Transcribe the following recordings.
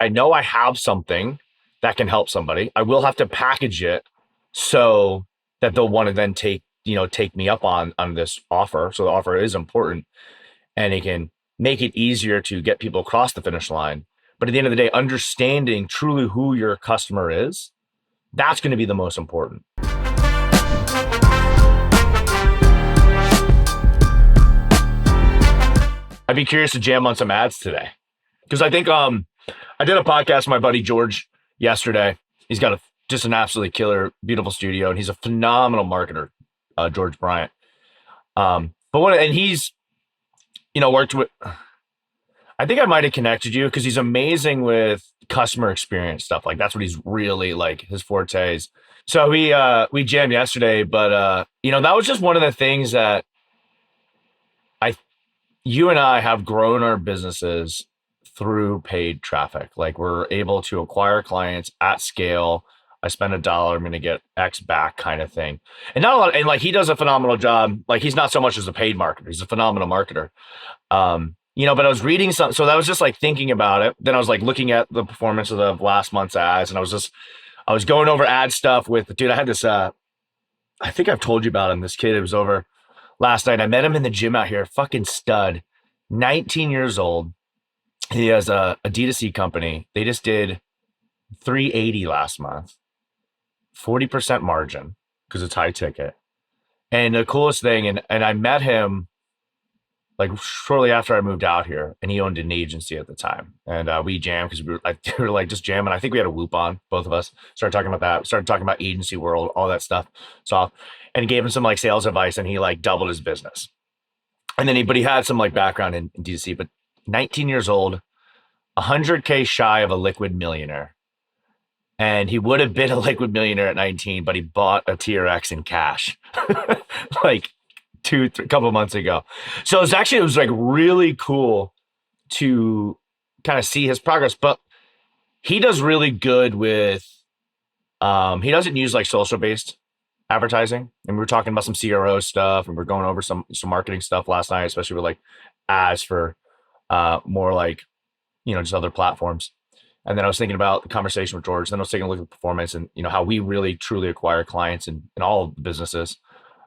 I know I have something that can help somebody. I will have to package it so that they'll want to then take me up on this offer. So the offer is important and it can make it easier to get people across the finish line. But at the end of the day, understanding truly who your customer is, that's going to be the most important. I'd be curious to jam on some ads today because I think I did a podcast with my buddy George yesterday. He's got just an absolutely killer, beautiful studio, and he's a phenomenal marketer, George Bryant. And he's worked with. I think I might have connected you because he's amazing with customer experience stuff. Like that's what he's really like his fortes. So we jammed yesterday, but that was just one of the things that you and I have grown our businesses through paid traffic. Like we're able to acquire clients at scale. I spend $1, I'm going to get X back kind of thing. And not a lot. And like, he does a phenomenal job. Like he's not so much as a paid marketer. He's a phenomenal marketer. But I was reading something. So that was just like thinking about it. Then I was like looking at the performance of the last month's ads. And I was going over ad stuff with, dude, I had this, I think I've told you about him. This kid, it was over last night. I met him in the gym out here, fucking stud, 19 years old. He has a D2C company. They just did 380 last month, 40% margin because it's high ticket. And the coolest thing, and I met him like shortly after I moved out here, and he owned an agency at the time. And we jammed because we were like just jamming. I think we had a whoop on, both of us. Started talking about that. Started talking about agency world, all that stuff. And gave him some like sales advice, and he like doubled his business. And then he had some like background in D2C, but 19 years old, 100K shy of a liquid millionaire. And he would have been a liquid millionaire at 19, but he bought a TRX in cash like a couple of months ago. So it was like really cool to kind of see his progress, but he does really good with, he doesn't use like social based advertising. And we were talking about some CRO stuff and we're going over some marketing stuff last night, especially with like ads for more like, just other platforms. And then I was thinking about the conversation with George. Then I was taking a look at the performance and, how we really truly acquire clients in all the businesses.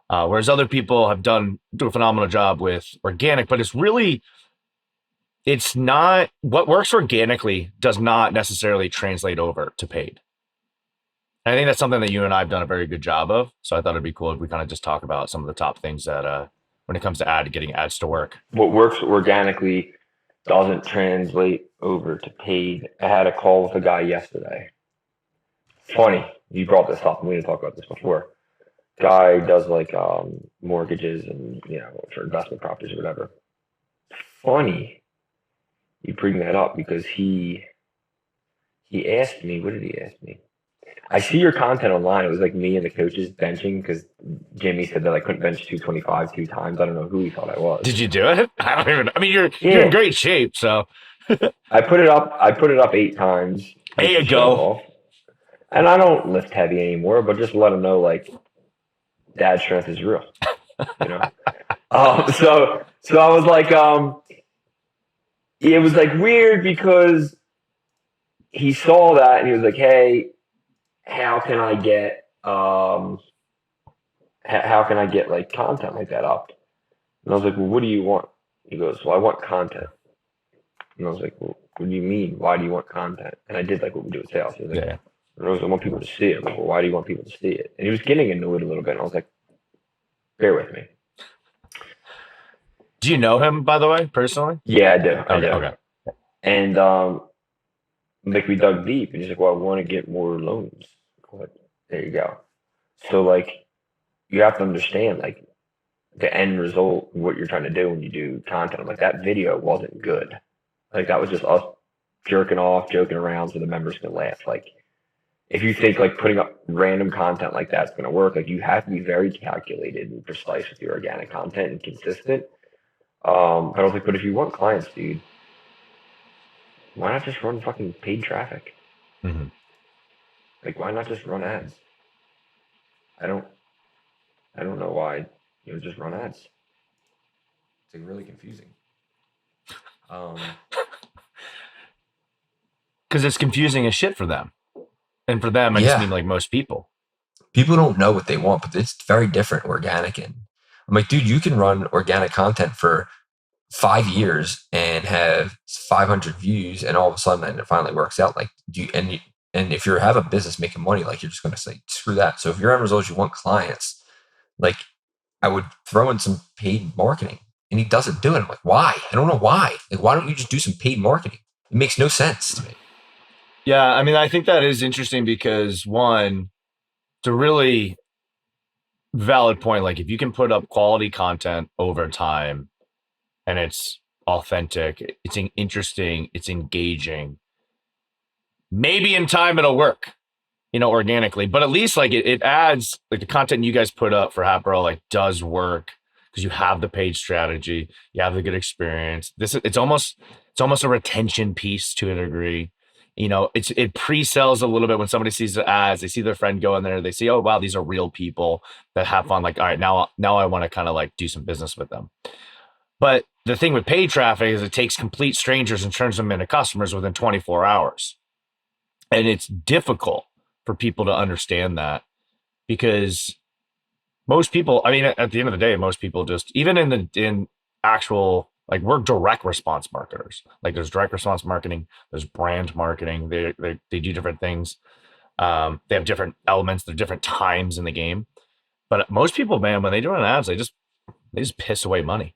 Whereas other people have do a phenomenal job with organic, but it's not what works organically does not necessarily translate over to paid. And I think that's something that you and I have done a very good job of. So I thought it'd be cool if we kind of just talk about some of the top things that when it comes to getting ads to work. What works organically doesn't translate over to paid. I had a call with a guy yesterday. Funny, you brought this up and we didn't talk about this before. Guy does like mortgages and for investment properties or whatever. Funny you bring that up because he asked me, what did he ask me? I see your content online. It was like me and the coaches benching because Jimmy said that I couldn't bench 225 2 times. I don't know who he thought I was. Did you do it? I don't even. I mean, you're in great shape, so. I put it up 8 times. There you go. And I don't lift heavy anymore, but just let him know like dad strength is real. So I was like, it was like weird because he saw that and he was like, hey, how can I get like content like that up? And I was like, well, what do you want? He goes, well, I want content. And I was like, well, what do you mean? Why do you want content? And I did like what we do with sales. He was like, I want people to see it. I'm like, well, why do you want people to see it? And he was getting into it a little bit. And I was like, bear with me. Do you know him, by the way, personally? Yeah, I do. Okay. And like we dug deep, and he's like, well, I want to get more loans. I'm like, there you go. So like, you have to understand like the end result, what you're trying to do when you do content. I'm like, that video wasn't good. Like that was just us jerking off, joking around so the members can laugh. Like if you think like putting up random content like that's going to work, like you have to be very calculated and precise with your organic content and consistent. I was like, but if you want clients, dude, why not just run fucking paid traffic? Mm-hmm. Like, why not just run ads? I don't know why just run ads. It's like really confusing. because it's confusing as shit for them. And for them, I just Yeah, mean like most people. people don't know what they want, but it's very different organic. And I'm like, dude, you can run organic content for 5 years and have 500 views, and all of a sudden it finally works out. Like, and if you have a business making money, like, you're just going to say screw that. So if your end result is you want clients, like, I would throw in some paid marketing, and he doesn't do it. I'm like, why? I don't know why. Like, why don't you just do some paid marketing? It makes no sense to me. Yeah, I mean, I think that is interesting because one, it's a really valid point. Like, if you can put up quality content over time and it's authentic, it's interesting, it's engaging, maybe in time it'll work, organically. But at least like it adds like the content you guys put up for Hapro like does work because you have the page strategy, you have the good experience. It's almost a retention piece to a degree. It pre-sells a little bit when somebody sees the ads, they see their friend go in there, they see, oh wow, these are real people that have fun. Like, all right, now I want to kind of like do some business with them. But the thing with paid traffic is it takes complete strangers and turns them into customers within 24 hours. And it's difficult for people to understand that because most people, I mean, at the end of the day, most people just, even in actual, like, we're direct response marketers. Like, there's direct response marketing, there's brand marketing. They do different things. They have different elements, they're different times in the game. But most people, man, when they do an ads, they just piss away money.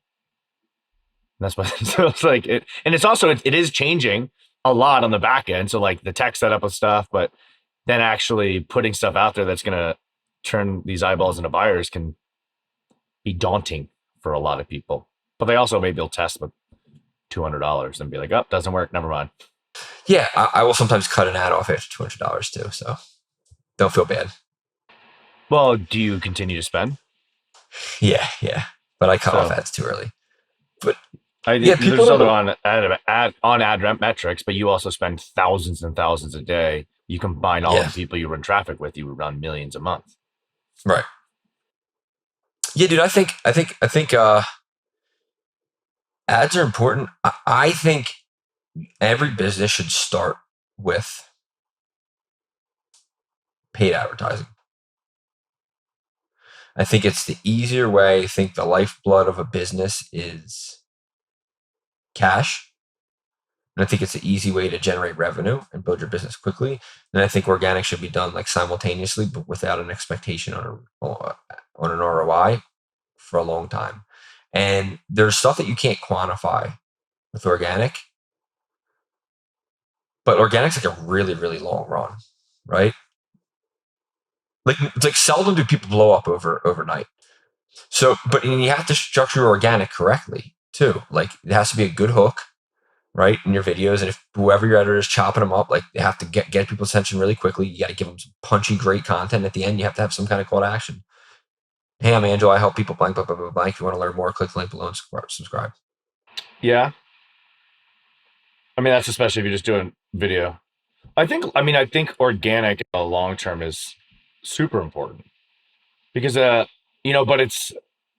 And that's what so it's like it, and it's also it is changing a lot on the back end. So like the tech setup of stuff, but then actually putting stuff out there that's gonna turn these eyeballs into buyers can be daunting for a lot of people. But they also maybe will test with $200 and be like, oh, doesn't work, never mind. Yeah, I will sometimes cut an ad off after $200 too. So don't feel bad. Well, do you continue to spend? Yeah, yeah. But I cut off So ads too early. But yeah, people there's other don't. on ad metrics, but you also spend thousands and thousands a day. You combine all of Yeah, the people you run traffic with, you run millions a month. right. Yeah, dude. I think ads are important. I think every business should start with paid advertising. I think it's the easier way. I think the lifeblood of a business is cash. And I think it's an easy way to generate revenue and build your business quickly. And I think organic should be done like simultaneously, but without an expectation on an ROI for a long time. And there's stuff that you can't quantify with organic, but organic's like a really, really long run, right? Like, it's like seldom do people blow up overnight. So, but you have to structure organic correctly too. Like, it has to be a good hook, right, in your videos. And if whoever your editor is chopping them up, like, they have to get people's attention really quickly. You got to give them some punchy, great content. At the end, you have to have some kind of call to action. Hey, I'm Angelo. I help people blank, blank, blank, blank. If you want to learn more, click the link below and subscribe. Yeah, I mean that's especially if you're just doing video. I think organic long term is super important because but it's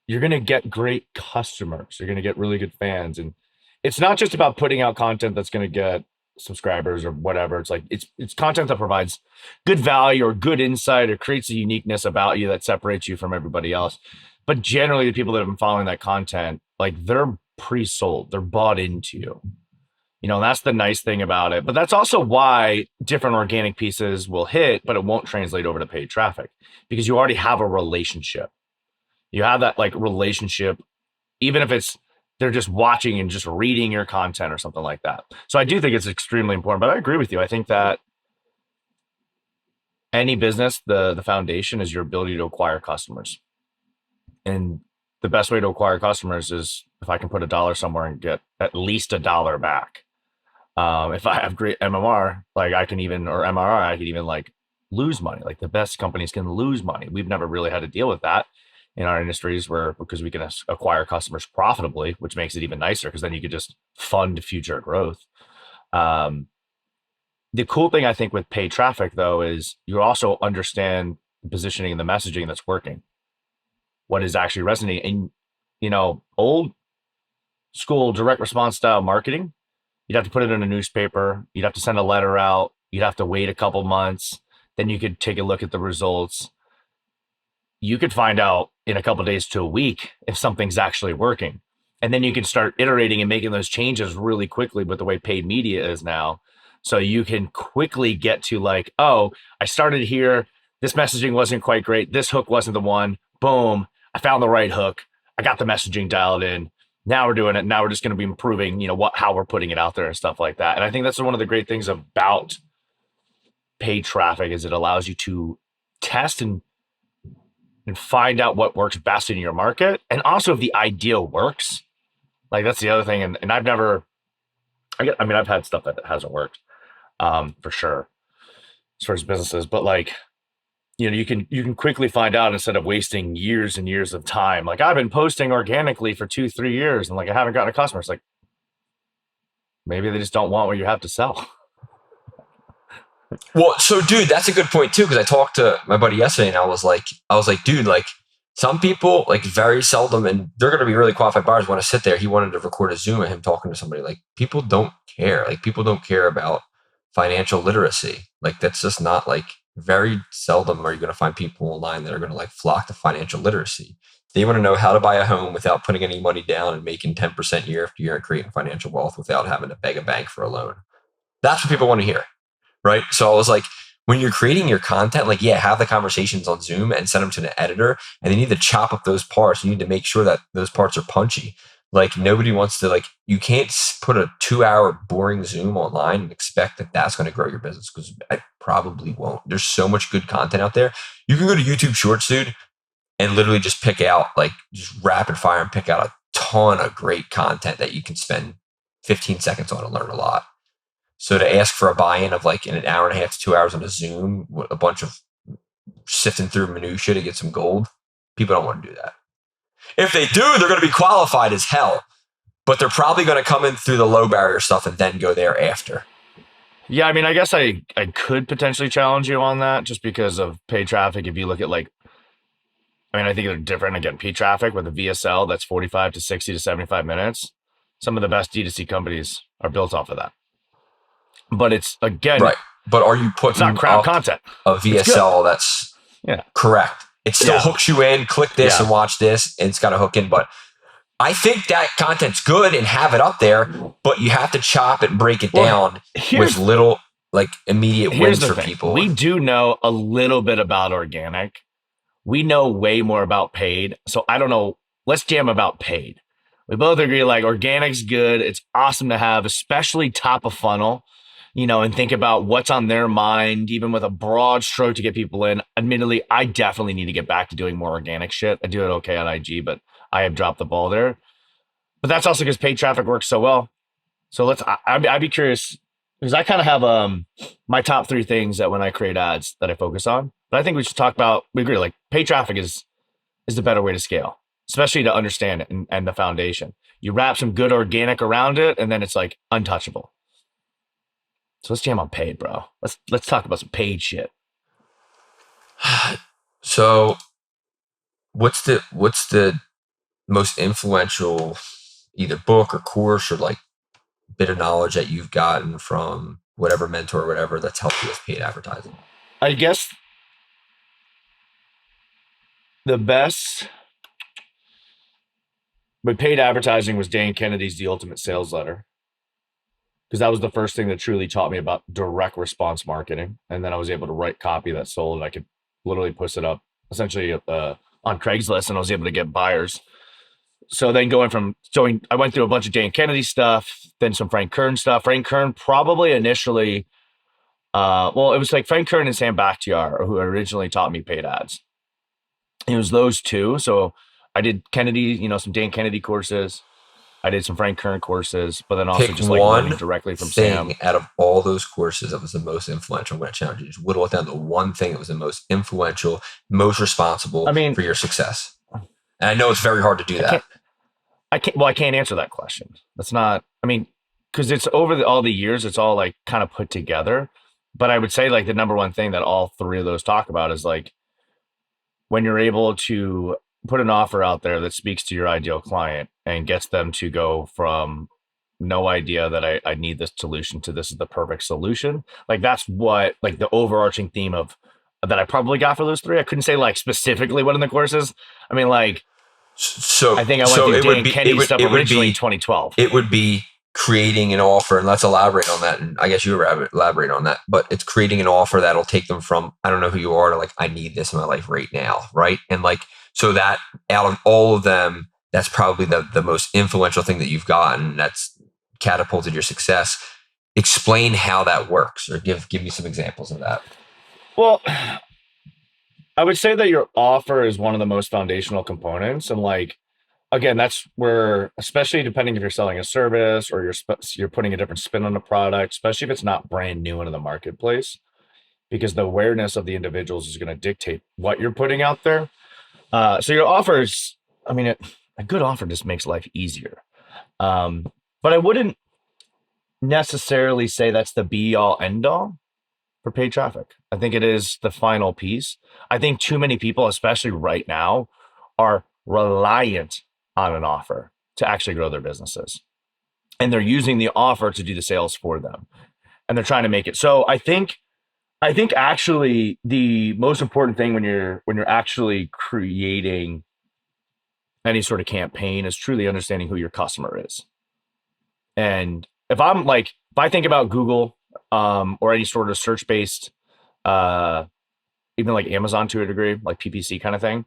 you're gonna get great customers, you're gonna get really good fans, and it's not just about putting out content that's gonna get subscribers or whatever. It's like it's content that provides good value or good insight or creates a uniqueness about you that separates you from everybody else. But generally, the people that have been following that content, like they're pre-sold, they're bought into you. That's the nice thing about it. But that's also why different organic pieces will hit, but it won't translate over to paid traffic because you already have a relationship. You have that like relationship, even if it's they're just watching and just reading your content or something like that. So I do think it's extremely important. But I agree with you. I think that any business, the foundation is your ability to acquire customers. And the best way to acquire customers is if I can put a dollar somewhere and get at least a dollar back. If I have great MMR, like I can even, or MRR, I can even like lose money. Like the best companies can lose money. We've never really had to deal with that in our industries because we can acquire customers profitably, which makes it even nicer because then you could just fund future growth. Um, the cool thing I think with paid traffic though is you also understand the positioning and the messaging that's working, what is actually resonating. And old school direct response style marketing You'd have to put it in a newspaper. You'd have to send a letter out. You'd have to wait a couple months. Then you could take a look at the results. You could find out in a couple days to a week if something's actually working. And then you can start iterating and making those changes really quickly with the way paid media is now. So you can quickly get to like, oh, I started here. This messaging wasn't quite great. This hook wasn't the one. Boom. I found the right hook. I got the messaging dialed in. Now we're doing it. Now we're just going to be improving, how we're putting it out there and stuff like that. And I think that's one of the great things about paid traffic is it allows you to test and find out what works best in your market. And also if the idea works, like that's the other thing. And I've never, I've had stuff that hasn't worked, for sure, as far as businesses, but like, you can quickly find out instead of wasting years and years of time. Like I've been posting organically for 2-3 years and like I haven't gotten a customer. It's like, maybe they just don't want what you have to sell. Well, so dude, that's a good point too. Cause I talked to my buddy yesterday and I was like, dude, like some people like very seldom, and they're going to be really qualified buyers want to sit there. He wanted to record a Zoom of him talking to somebody. Like people don't care. Like people don't care about financial literacy. Like that's just not like very seldom are you going to find people online that are going to like flock to financial literacy. They want to know how to buy a home without putting any money down and making 10% year after year and creating financial wealth without having to beg a bank for a loan. That's what people want to hear. Right. So I was like, when you're creating your content, like, yeah, have the conversations on Zoom and send them to an editor, and they need to chop up those parts. You need to make sure that those parts are punchy. Like nobody wants to, like, you can't put a 2-hour boring Zoom online and expect that that's going to grow your business, because I probably won't. There's so much good content out there. You can go to YouTube Shorts, dude, and literally just pick out, like, just rapid fire and pick out a ton of great content that you can spend 15 seconds on and learn a lot. So to ask for a buy-in of like in an hour and a half to 2 hours on a Zoom, with a bunch of sifting through minutia to get some gold, people don't want to do that. If they do, they're going to be qualified as hell, but they're probably going to come in through the low barrier stuff and then go there after. Yeah, I guess I could potentially challenge you on that just because of paid traffic. If you look at like, I think they're different. Again, paid traffic with a VSL that's 45 to 60 to 75 minutes. Some of the best D2C companies are built off of that. But it's, again, right. But are you putting it's not crowd content, a VSL that's correct? It still hooks you in. Click this and watch this, and it's got to hook in. But I think that content's good and have it up there, but you have to chop it and break it down with little like immediate wins for people. We do know a little bit about organic. We know way more about paid. So I don't know. Let's jam about paid. We both agree like organic's good. It's awesome to have, especially top of funnel, and think about what's on their mind, even with a broad stroke to get people in. Admittedly, I definitely need to get back to doing more organic shit. I do it okay on IG, but I have dropped the ball there. But that's also because paid traffic works so well. So I'd be curious, because I kind of have my top 3 things that when I create ads that I focus on. But I think we should talk about, we agree, like paid traffic is the better way to scale, especially to understand it and the foundation. You wrap some good organic around it, and then it's like untouchable. So let's jam on paid, bro. Let's talk about some paid shit. So what's the most influential either book or course or like bit of knowledge that you've gotten from whatever mentor or whatever that's helped you with paid advertising? I guess the best with paid advertising was Dan Kennedy's The Ultimate Sales Letter, because that was the first thing that truly taught me about direct response marketing. And then I was able to write copy that sold. I could literally push it up essentially on Craigslist, and I was able to get buyers. So then I went through a bunch of Dan Kennedy stuff, then some Frank Kern stuff. Frank Kern probably initially, it was like Frank Kern and Sam Bakhtiar who originally taught me paid ads. It was those two. So I did Kennedy, some Dan Kennedy courses. I did some Frank Kern courses, but then also just like learning directly from Sam. Out of all those courses that was the most influential, I'm going to challenge you. Just whittle it down to one thing that was the most influential, most responsible for your success. And I know it's very hard to do that. I can't answer that question. That's not, because it's over all the years, it's all like kind of put together. But I would say like the number one thing that all 3 of those talk about is like when you're able to put an offer out there that speaks to your ideal client and gets them to go from no idea that I need this solution to this is the perfect solution. Like that's what like the overarching theme of that I probably got for those three. I couldn't say like specifically what in the course is. I mean, like So I think I went so through it would Dan be it Kenny's would stuff it would originally in be 2012. it would be creating an offer, and let's elaborate on that. And I guess you elaborate on that, but it's creating an offer that'll take them from I don't know who you are to like I need this in my life right now, right? And like so that out of all of them, that's probably the most influential thing that you've gotten that's catapulted your success. Explain how that works, or give me some examples of that. Well, I would say that your offer is one of the most foundational components, and like again, that's where, especially depending if you're selling a service or you're putting a different spin on the product, especially if it's not brand new into the marketplace, because the awareness of the individuals is going to dictate what you're putting out there. So your offers, I mean, a good offer just makes life easier. But I wouldn't necessarily say that's the be all end all for paid traffic. I think it is the final piece. I think too many people, especially right now, are reliant on an offer to actually grow their businesses. And they're using the offer to do the sales for them. And they're trying to make it. So I think actually the most important thing when you're actually creating any sort of campaign is truly understanding who your customer is. And if I think about Google or any sort of search based even like Amazon to a degree, like PPC kind of thing,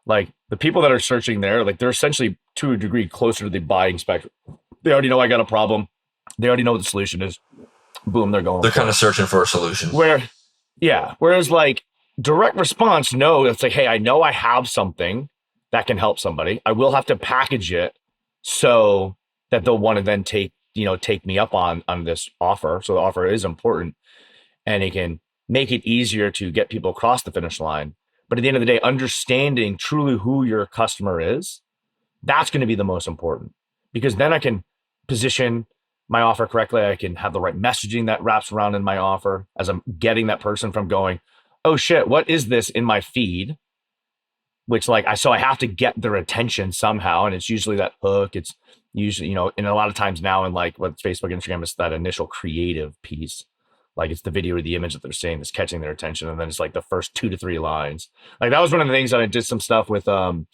like the people that are searching there, like they're essentially to a degree closer to the buying spectrum. They already know I got a problem. They already know what the solution is. Boom, they're going. They're kind of searching for a solution. Whereas like direct response, no, it's like, hey, I know I have something that can help somebody. I will have to package it so that they'll want to then take me up on this offer. So the offer is important and it can make it easier to get people across the finish line. But at the end of the day, understanding truly who your customer is, that's going to be the most important, because then I can position my offer correctly. I can have the right messaging that wraps around in my offer as I'm getting that person from going, oh shit, what is this in my feed? Which like, so I have to get their attention somehow. And it's usually that hook. It's usually, and a lot of times now in like what Facebook, Instagram, is that initial creative piece. Like it's the video or the image that they're seeing that's catching their attention. And then it's like the first 2 to 3 lines. Like that was one of the things that I did some stuff with, like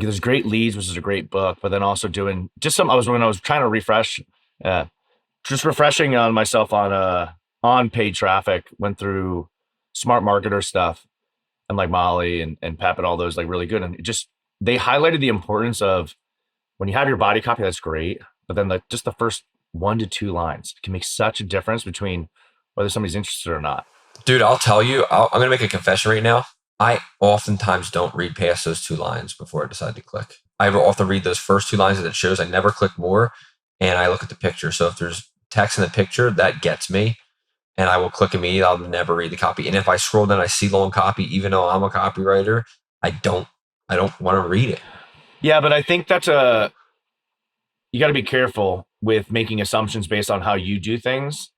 there's Great Leads, which is a great book, but then also doing just when I was trying to refresh, just refreshing on myself on paid traffic, went through Smart Marketer stuff and like Molly and Pep and all those, like really good. And they highlighted the importance of when you have your body copy, that's great. But then just the first 1 to 2 lines can make such a difference between whether somebody's interested or not. Dude, I'll tell you, I'm going to make a confession right now. I oftentimes don't read past those 2 lines before I decide to click. I often read those first 2 lines that it shows. I never click more, and I look at the picture. So if there's text in the picture, that gets me, and I will click immediately. I'll never read the copy. And if I scroll down, I see long copy, even though I'm a copywriter, I don't want to read it. Yeah, but I think you got to be careful with making assumptions based on how you do things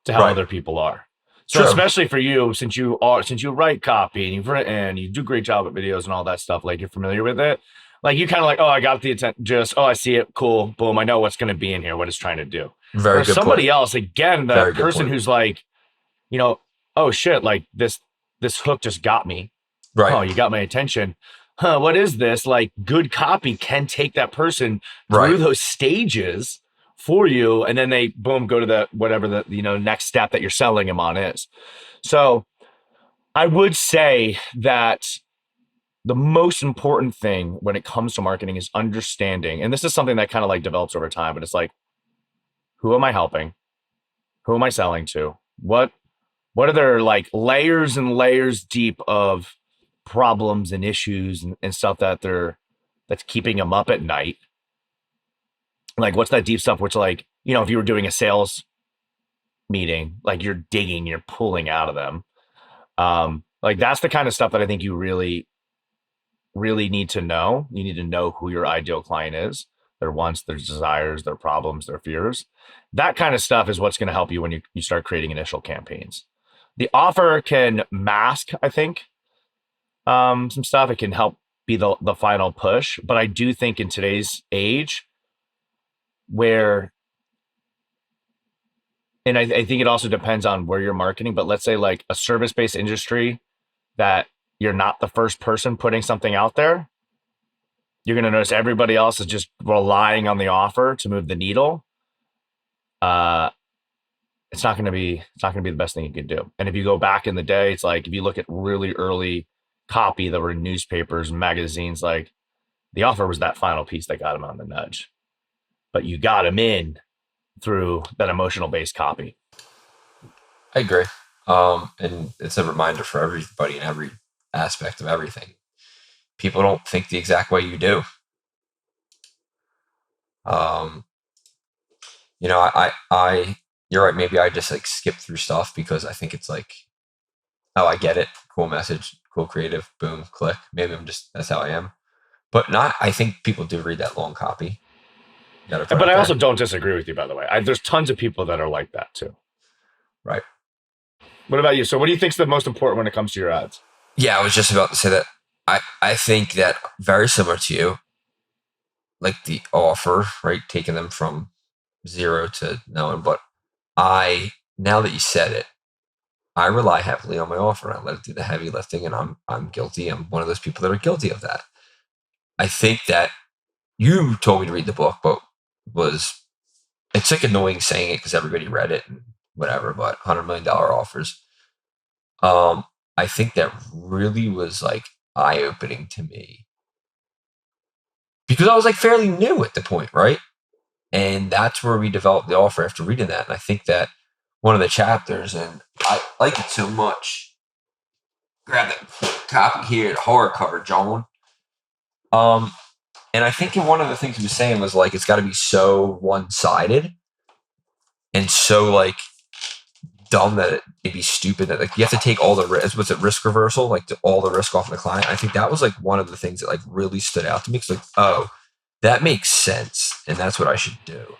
to how other people are. So especially for you, since you write copy and you've written and you do a great job at videos and all that stuff, like you're familiar with it, like you kind of like, oh, I got the intent, I see it, cool, boom, I know what's going to be in here, what it's trying to do. Very good somebody point. else, again, the person who's like, oh shit, like this hook just got me. Right. Oh, you got my attention. Huh, what is this? Like good copy can take that person through those stages for you, and then they boom go to the whatever the next step that you're selling them on is. So I would say that the most important thing when it comes to marketing is understanding, and this is something that kind of like develops over time, but it's like, who am I helping? Who am I selling to? What are their like layers and layers deep of problems and issues and stuff that's keeping them up at night? Like what's that deep stuff which like, if you were doing a sales meeting, like you're digging, you're pulling out of them. Like that's the kind of stuff that I think you really, really need to know. You need to know who your ideal client is, their wants, their desires, their problems, their fears. That kind of stuff is what's going to help you when you start creating initial campaigns. The offer can mask, I think, some stuff. It can help be the final push. But I do think in today's age where, and I think it also depends on where you're marketing, but let's say like a service-based industry that you're not the first person putting something out there, you're going to notice everybody else is just relying on the offer to move the needle. It's not going to be the best thing you can do. And if you go back in the day, it's like if you look at really early copy that were in newspapers and magazines, like the offer was that final piece that got him on the nudge, but you got him in through that emotional based copy. I agree. And it's a reminder for everybody in every aspect of everything. People don't think the exact way you do. You know, I you're right. Maybe I just like skip through stuff because I think it's like, oh, I get it. Cool message, cool creative, boom, click. Maybe that's how I am. But not, I think people do read that long copy. But I also don't disagree with you, by the way. There's tons of people that are like that too. Right. What about you? So what do you think is the most important when it comes to your ads? Yeah, I was just about to say that. I think that very similar to you, like the offer, right? Taking them from 0 to knowing, but now that you said it, I rely heavily on my offer. I let it do the heavy lifting, and I'm guilty. I'm one of those people that are guilty of that. I think that you told me to read the book, but it's like annoying saying it because everybody read it and whatever, but $100 million offers. I think that really was like eye-opening to me because I was like fairly new at the point, right? And that's where we developed the offer after reading that. And I think that one of the chapters, and I like it so much. Grab that copy here, the hardcover, John. And I think one of the things he was saying was like, it's got to be so one-sided and so like dumb that it'd be stupid that like you have to take all the risk. What's it, risk reversal? Like all the risk off of the client. I think that was like one of the things that like really stood out to me. It's like, oh, that makes sense, and that's what I should do.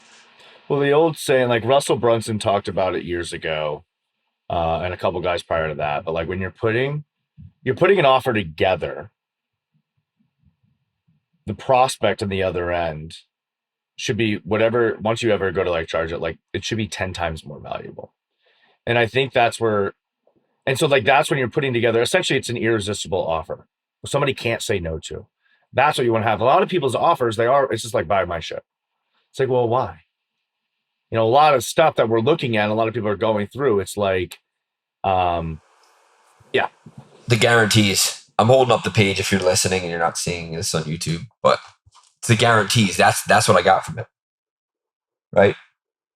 Well, the old saying, like Russell Brunson talked about it years ago, and a couple guys prior to that. But like when you're putting an offer together, the prospect on the other end should be whatever. Once you ever go to like charge it, like it should be 10 times more valuable. And I think that's where, and so like that's when you're putting together. Essentially, it's an irresistible offer. Somebody can't say no to. That's what you want to have. A lot of people's offers, it's just like buy my shit. It's like, well, why? You know, a lot of stuff that we're looking at, a lot of people are going through. It's like, yeah. The guarantees. I'm holding up the page if you're listening and you're not seeing this on YouTube, but it's the guarantees. That's what I got from it. Right?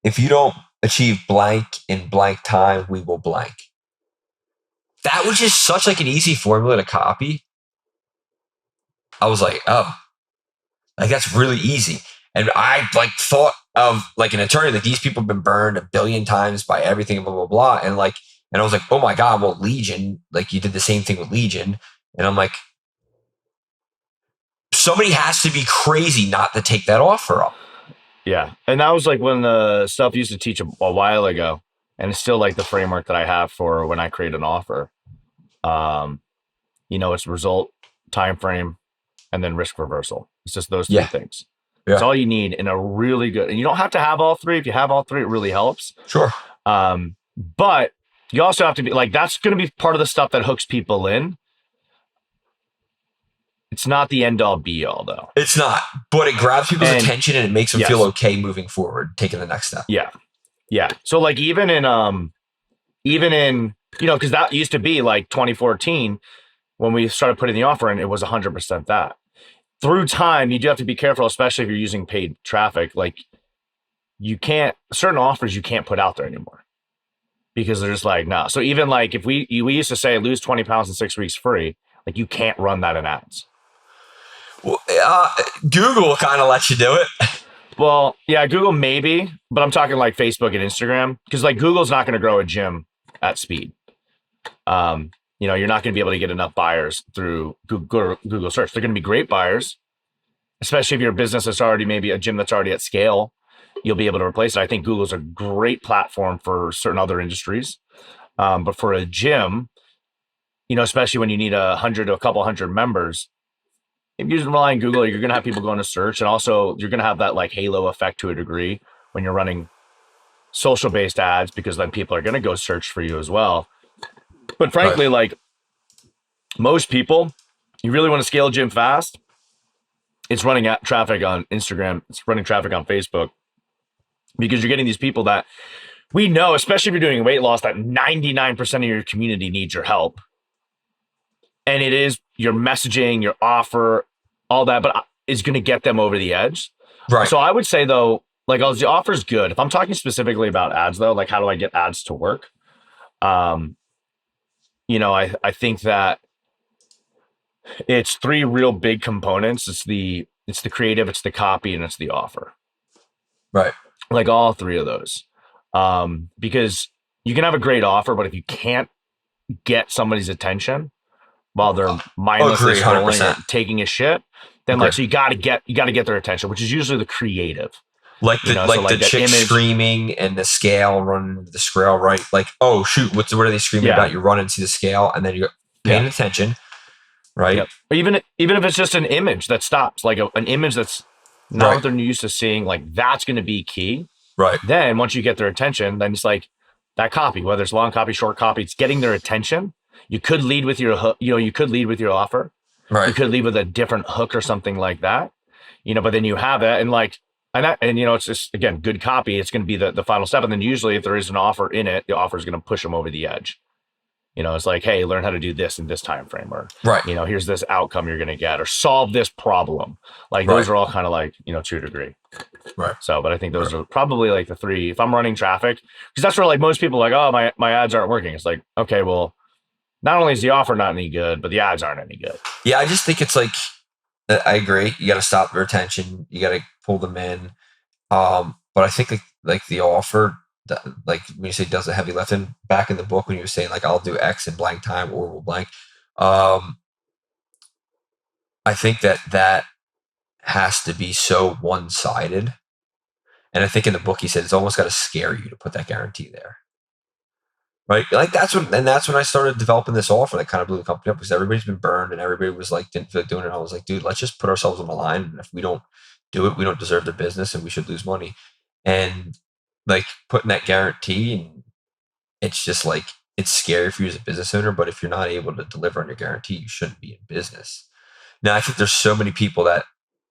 If you don't achieve blank in blank time, we will blank. That was just such like an easy formula to copy. I was like, oh, like that's really easy. And I like thought of like an attorney, like these people have been burned 1 billion times by everything, blah, blah, blah. And like, and I was like, oh my God, well, Legion, like you did the same thing with Legion. And I'm like, somebody has to be crazy not to take that offer up. Yeah. And that was like when the stuff used to teach a while ago. And it's still like the framework that I have for when I create an offer. You know, it's result, time frame, and then risk reversal. It's just those three things. Yeah. It's all you need in a really good, and you don't have to have all three. If you have all three, it really helps. Sure. But you also have to be like, that's going to be part of the stuff that hooks people in. It's not the end all be all though. It's not, but it grabs people's attention and it makes them feel okay moving forward, taking the next step. Yeah. Yeah. So like even in, you know, cause that used to be like 2014 when we started putting the offer in, it was 100% that. Through time, you do have to be careful, especially if you're using paid traffic. Like you can't, certain offers you can't put out there anymore because they're just like, no. So even like if we used to say lose 20 pounds in 6 weeks free, like you can't run that in ads. Well, Google kind of lets you do it. Well, yeah, Google maybe, but I'm talking like Facebook and Instagram because like Google's not going to grow a gym at speed. You know, you're not going to be able to get enough buyers through Google search. They're going to be great buyers, especially if you're a business that's already maybe a gym that's already at scale. You'll be able to replace it. I think Google's a great platform for certain other industries. But for a gym, you know, especially when you need 100 to a couple hundred members, if you rely on Google, you're going to have people going to search, and also you're going to have that like halo effect to a degree when you're running social based ads, because then people are going to go search for you as well. But frankly, Right. like most people, you really want to scale a gym fast. It's running traffic on Instagram. It's running traffic on Facebook, because you're getting these people that we know, especially if you're doing weight loss, that 99% of your community needs your help. And it is your messaging, your offer, all that, but is going to get them over the edge. Right. So I would say though, like the offer's good. If I'm talking specifically about ads though, like how do I get ads to work? You know, I think that it's three real big components. It's the creative, it's the copy, and it's the offer. Right. Like all three of those. Because you can have a great offer, but if you can't get somebody's attention while they're mindlessly Agree, scrolling or 100%. taking a shit, then Agree. like, so you got to get their attention, which is usually the creative. Like the the chick image screaming and the scale running the scale, right? Like, oh shoot, what are they screaming about? You run into the scale and then you're paying attention, right? Yep. Even if it's just an image that stops, like an image that's not what they're used to seeing, like that's going to be key. Right. Then once you get their attention, then it's like that copy, whether it's long copy, short copy, it's getting their attention. You could lead with your, you could lead with your offer. Right. You could lead with a different hook or something like that, but then you have it, and like, and it's just, again, good copy. It's going to be the final step. And then usually if there is an offer in it, the offer is going to push them over the edge. It's like, hey, learn how to do this in this time frame, or, here's this outcome you're going to get, or solve this problem. Like those are all kind of like, to a degree. Right. So, but I think those are probably like the three, if I'm running traffic, because that's where like most people are like, oh, my ads aren't working. It's like, okay, well, not only is the offer not any good, but the ads aren't any good. Yeah. I just think it's like, I agree. You got to stop their attention. You got to pull them in. But I think like the offer, like when you say does the heavy lifting, back in the book when you were saying like I'll do X in blank time or will blank, I think that has to be so one-sided. And I think in the book he said it's almost got to scare you to put that guarantee there. Right? Like that's when I started developing this offer that kind of blew the company up, because everybody's been burned and everybody was like didn't feel like doing it. I was like, dude, let's just put ourselves on the line. And if we don't do it, we don't deserve the business and we should lose money. And like putting that guarantee, and it's just like, it's scary for you as a business owner, but if you're not able to deliver on your guarantee, you shouldn't be in business. Now, I think there's so many people that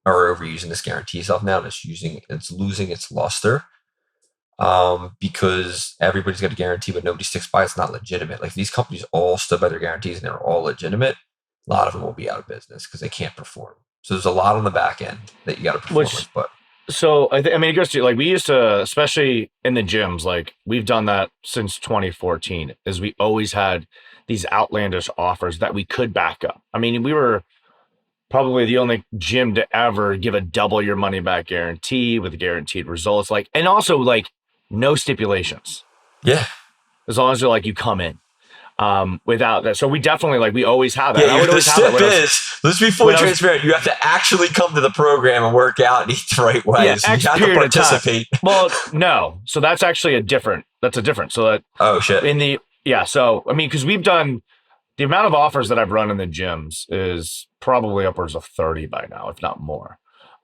are overusing this guarantee stuff now, and it's losing its luster. Because everybody's got a guarantee, but nobody sticks by. It's not legitimate. Like these companies all stood by their guarantees and they're all legitimate. A lot of them will be out of business because they can't perform. So there's a lot on the back end that you got to perform with. But so I mean, it goes to like we used to, especially in the gyms, like we've done that since 2014. Is we always had these outlandish offers that we could back up. I mean, we were probably the only gym to ever give a double your money back guarantee with guaranteed results. Like, and also like, no stipulations. Yeah. As long as you're like, you come in without that. So we definitely like, we always have that. Yeah, the step is, let's be fully transparent. You have to actually come to the program and work out and eat the right way. Yeah, so you have to participate. Well, no. So that's actually a different. So that. Oh, shit. So, I mean, because we've done the amount of offers that I've run in the gyms is probably upwards of 30 by now, if not more.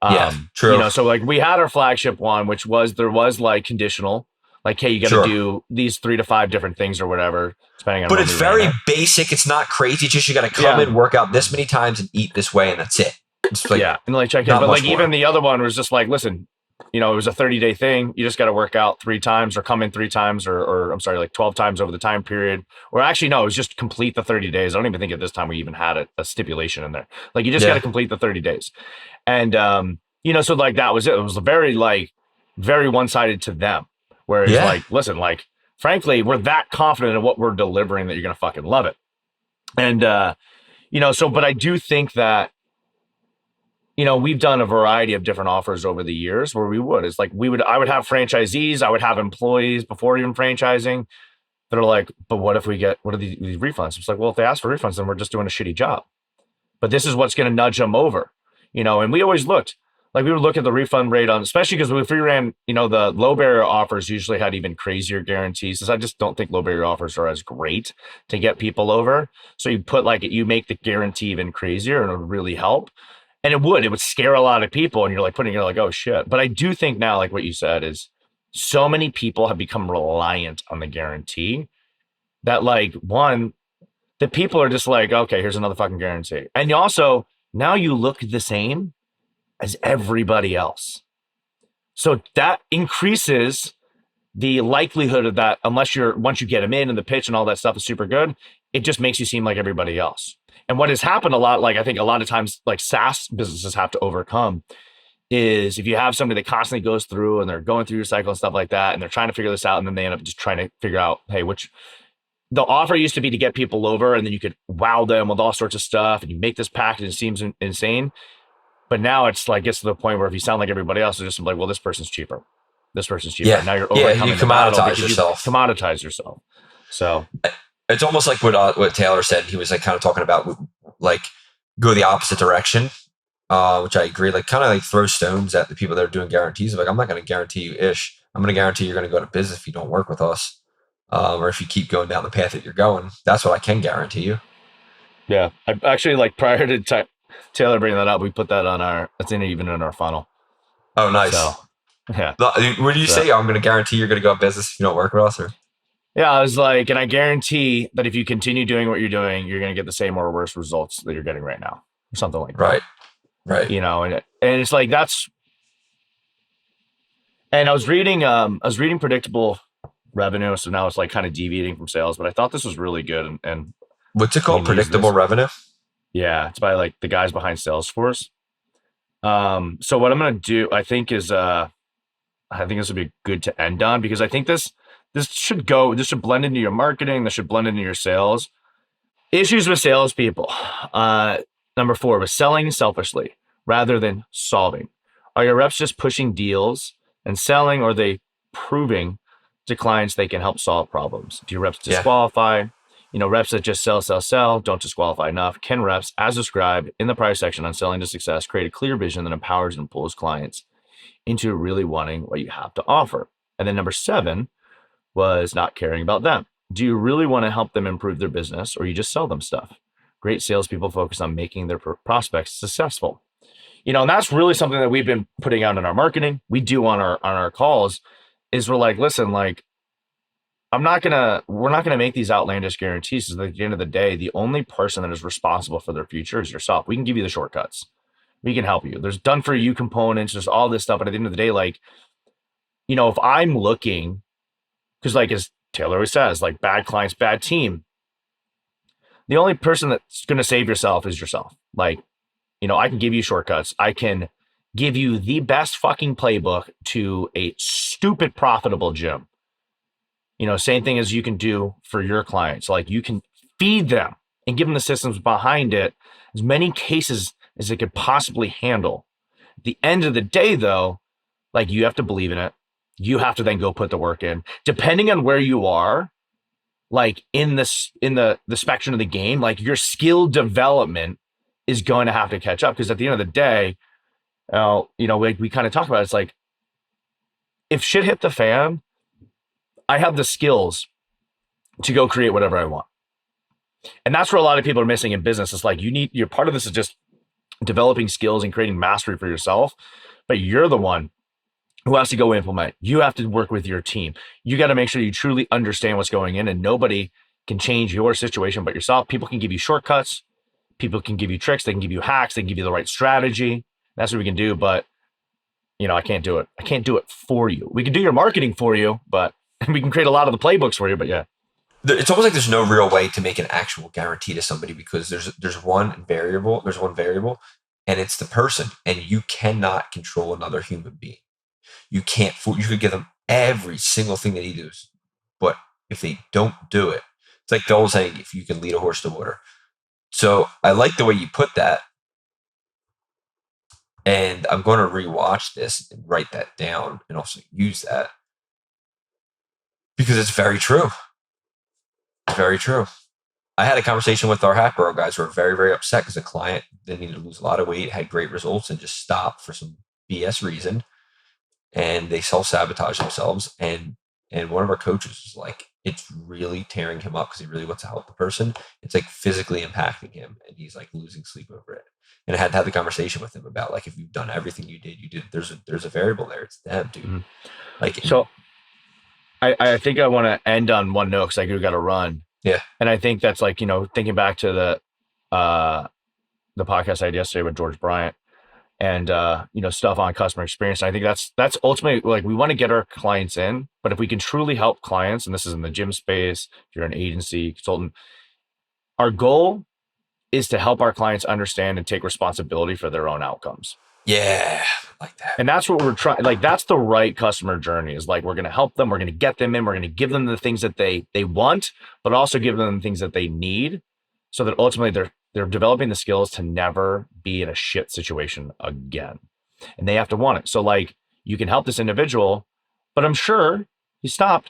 Yeah, true. So like we had our flagship one, which was, there was like conditional, like, hey, you got to do these 3 to 5 different things or whatever, depending on. But it's very basic. It's not crazy. It's just you got to come in, work out this many times, and eat this way, and that's it. It's like, and like check in. But like even the other one was just like, listen, it was a 30-day thing. You just got to work out 3 times or come in 3 times or I'm sorry, like 12 times over the time period. Or actually, no, it was just complete the 30 days. I don't even think at this time we even had a stipulation in there. Like you just got to complete the 30 days. And, so like that was it. It was very one-sided to them. Whereas like, listen, like, frankly, we're that confident in what we're delivering that you're going to fucking love it. And, but I do think that, we've done a variety of different offers over the years where it's like I would have franchisees, I would have employees before even franchising that are like, but what are these refunds? It's like, well, if they ask for refunds, then we're just doing a shitty job. But this is what's going to nudge them over, and we always looked. Like we would look at the refund rate on, especially because if we ran, the low barrier offers usually had even crazier guarantees. Because I just don't think low barrier offers are as great to get people over. So you make the guarantee even crazier and it would really help. And it would scare a lot of people. And you're like, oh shit. But I do think now, like what you said, is so many people have become reliant on the guarantee that like one, the people are just like, okay, here's another fucking guarantee. And you also, now you look the same as everybody else. So that increases the likelihood of that, once you get them in and the pitch and all that stuff is super good, it just makes you seem like everybody else. And what has happened a lot, like I think a lot of times, like SaaS businesses have to overcome is if you have somebody that constantly goes through and they're going through your cycle and stuff like that, and they're trying to figure this out, and then they end up just trying to figure out, hey, the offer used to be to get people over, and then you could wow them with all sorts of stuff, and you make this package and it seems insane. But now it's like gets to the point where if you sound like everybody else, it's just like, well, this person's cheaper. This person's cheaper. Yeah. Now you're Yeah, overcoming you the battle commoditize because yourself. you commoditize yourself. So It's almost like what Taylor said. He was like kind of talking about like go the opposite direction, which I agree. Like kind of like throw stones at the people that are doing guarantees. Like I'm not going to guarantee you ish. I'm going to guarantee you're going to go to business if you don't work with us, or if you keep going down the path that you're going. That's what I can guarantee you. yeah, I actually like prior to Taylor bringing that up, we put that on that's even in our funnel. Oh, nice. So yeah. What do you say? I'm going to guarantee you're going to go to business if you don't work with us, or? Yeah, I was like, and I guarantee that if you continue doing what you're doing, you're going to get the same or worse results that you're getting right now, or something like that. Right. You know, and it's like that's. And I was reading predictable revenue, so now it's like kind of deviating from sales, but I thought this was really good. And what's it called? Predictable revenue. Yeah, it's by like the guys behind Salesforce. So what I'm going to do, I think this would be good to end on, because I think this should blend into your marketing. This should blend into your sales. Issues with salespeople. Number 4 was selling selfishly rather than solving. Are your reps just pushing deals and selling, or are they proving to clients they can help solve problems? Do your reps disqualify? Yeah. You know, reps that just sell, don't disqualify enough. Can reps, as described in the prior section on selling to success, create a clear vision that empowers and pulls clients into really wanting what you have to offer? And then number 7 was not caring about them. Do you really want to help them improve their business, or you just sell them stuff? Great salespeople focus on making their prospects successful. You know, and that's really something that we've been putting out in our marketing. We do on our calls is we're like, listen, like, we're not gonna make these outlandish guarantees, because at the end of the day, the only person that is responsible for their future is yourself. We can give you the shortcuts. We can help you. There's done for you components, there's all this stuff. But at the end of the day, like, you know, if I'm looking, because like as Taylor always says, like bad clients, bad team. The only person that's going to save yourself is yourself. Like, you know, I can give you shortcuts. I can give you the best fucking playbook to a stupid profitable gym. You know, same thing as you can do for your clients. Like you can feed them and give them the systems behind it, as many cases as it could possibly handle. At the end of the day, though, like you have to believe in it. You have to then go put the work in. Depending on where you are, like in the spectrum of the game, like your skill development is going to have to catch up. Because at the end of the day, you know, we kind of talked about it, it's like, if shit hit the fan, I have the skills to go create whatever I want. And that's where a lot of people are missing in business. It's like you're part of this is just developing skills and creating mastery for yourself, but you're the one who has to go implement. You have to work with your team. You got to make sure you truly understand what's going in, and nobody can change your situation but yourself. People can give you shortcuts. People can give you tricks. They can give you hacks. They can give you the right strategy. That's what we can do. But, you know, I can't do it. I can't do it for you. We can do your marketing for you, but we can create a lot of the playbooks for you. But yeah. It's almost like there's no real way to make an actual guarantee to somebody, because there's one variable, and it's the person, and you cannot control another human being. You can't fool. You could give them every single thing they need to do, but if they don't do it, it's like the old saying, if you can lead a horse to water. So I like the way you put that, and I'm going to rewatch this and write that down and also use that, because it's very true. Very true. I had a conversation with our Hatboro guys who were very, very upset because a client, they needed to lose a lot of weight, had great results, and just stopped for some BS reason. And they self-sabotage themselves. And And one of our coaches was like, it's really tearing him up because he really wants to help the person. It's like physically impacting him, and he's like losing sleep over it. And I had to have the conversation with him about like, if you've done everything you did. There's a variable there. It's them, dude. Mhm. Like, So I think I want to end on one note because I do got to run. Yeah. And I think that's like, thinking back to the podcast I had yesterday with George Bryant and, stuff on customer experience. And I think that's ultimately like we want to get our clients in, but if we can truly help clients, and this is in the gym space, if you're an agency consultant, our goal is to help our clients understand and take responsibility for their own outcomes. yeah, like that. And that's what we're trying. Like, that's the right customer journey is like, we're going to help them. We're going to get them in. We're going to give them the things that they want, but also give them the things that they need so that ultimately they're developing the skills to never be in a shit situation again. And they have to want it. So like, you can help this individual, but I'm sure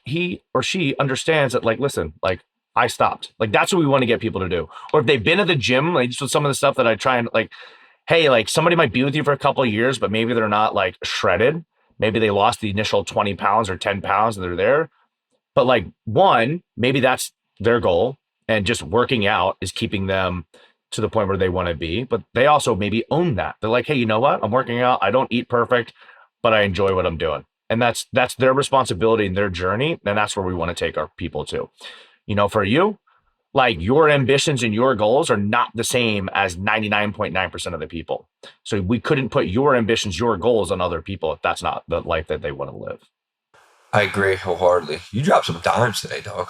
he or she understands that, like, listen, like, I stopped. Like, that's what we want to get people to do. Or if they've been at the gym, like just with some of the stuff that I try and like, hey, like somebody might be with you for a couple of years, but maybe they're not like shredded. Maybe they lost the initial 20 pounds or 10 pounds and they're there. But like, one, maybe that's their goal. And just working out is keeping them to the point where they want to be. But they also maybe own that. They're like, hey, you know what? I'm working out. I don't eat perfect, but I enjoy what I'm doing. And that's their responsibility and their journey. And that's where we want to take our people to. For you, like, your ambitions and your goals are not the same as 99.9% of the people. So we couldn't put your ambitions, your goals on other people if that's not the life that they want to live. I agree wholeheartedly. You dropped some dimes today, dog.